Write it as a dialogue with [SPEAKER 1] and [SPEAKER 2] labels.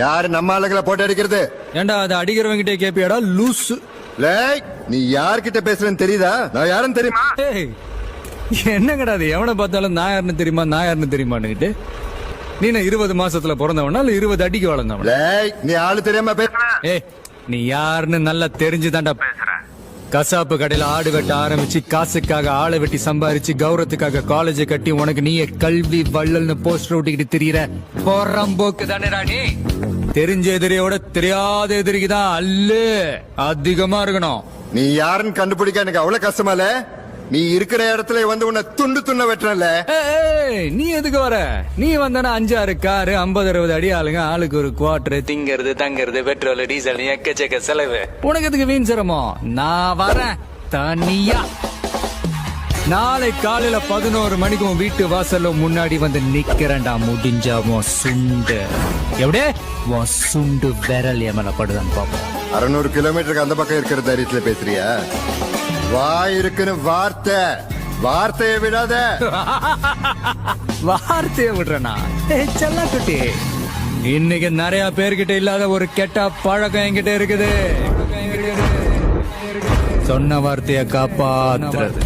[SPEAKER 1] யாரு நம்ம ஆளுங்களை போட்டு அடிக்கிறது?
[SPEAKER 2] ஏண்டா அதை அடிக்கிறவங்கிட்டே கேப்பியாடா லூஸ்?
[SPEAKER 1] நீ யார்கிட்ட பேசுறேன்னு தெரியுதா? நான் யாருன்னு தெரியுமா?
[SPEAKER 2] என்ன கிடையாது, எவனை பார்த்தாலும் நான் யாருன்னு தெரியுமா நான் யாருன்னு தெரியுமான்னுகிட்டு நீ 20 மாசத்துல பிறந்தவனா இல்ல 20 அடிக்கு வளர்ந்தவனா?
[SPEAKER 1] நீ ஆளு தெரியாம பேசுற.
[SPEAKER 2] நீ யாருன்னு நல்லா தெரிஞ்சுதான்டா பேசுற. கசாப்பு கடையில ஆடு வெட்ட ஆரம்பிச்சு காசுக்காக ஆளை வெட்டி சம்பாரிச்சு கௌரவத்துக்காக காலேஜை கட்டி உனக்கு நீயே கல்வி வள்ளல்னு போஸ்டர் ஓட்டிக்கிட்டு திரியிற போறம்போக்கு தானே ராணி. தெரிஞ்ச எதிரியோட தெரியாத எதிரிக்குதான் அல்லு அதிகமா இருக்கணும்.
[SPEAKER 1] நீ யாருன்னு கண்டுபிடிக்க எனக்கு அவ்வளவு கஷ்டமா இல்ல? நீ இருக்கிற இடத்துல வந்து உன்னை துண்டு துண்ண வெட்டல.
[SPEAKER 2] நீ எதுக்கு வர? நீ வந்தனா 5-6 காரு 50-60 அடி ஆளுங்க, ஆளுக்கு ஒரு குவார்டர், திங்கிறது தங்கிறது பெட்ரோல் டீசல் எக்கச்சக்க செலவு. உனக்கு எதுக்கு வீண் சிரமம்? நான் வரேன் தனியா. நாளை காலையில 11 மணிக்கு உன் வீட்டு வாசல்ல முன்னாடி வந்து நிக்கிறேன்டா. முடிஞ்சாமோ சுண்டு எப்படியே உன் சுண்டு விரல் எமல படுதான்னு பாப்போம்.
[SPEAKER 1] 600 கிலோமீட்டருக்கு அந்த பக்கம் இருக்கிற தைரியத்துல பேசுறியா? வாய் இருக்குன்னு வார்த்தையை விடாத.
[SPEAKER 2] வார்த்தையை விடுறனா? செல்ல குட்டி, இன்னைக்கு நிறைய பேர்கிட்ட இல்லாத ஒரு கெட்ட பழக்கம் என்கிட்ட இருக்குது. சொன்ன வார்த்தையை காப்பாத்துறது.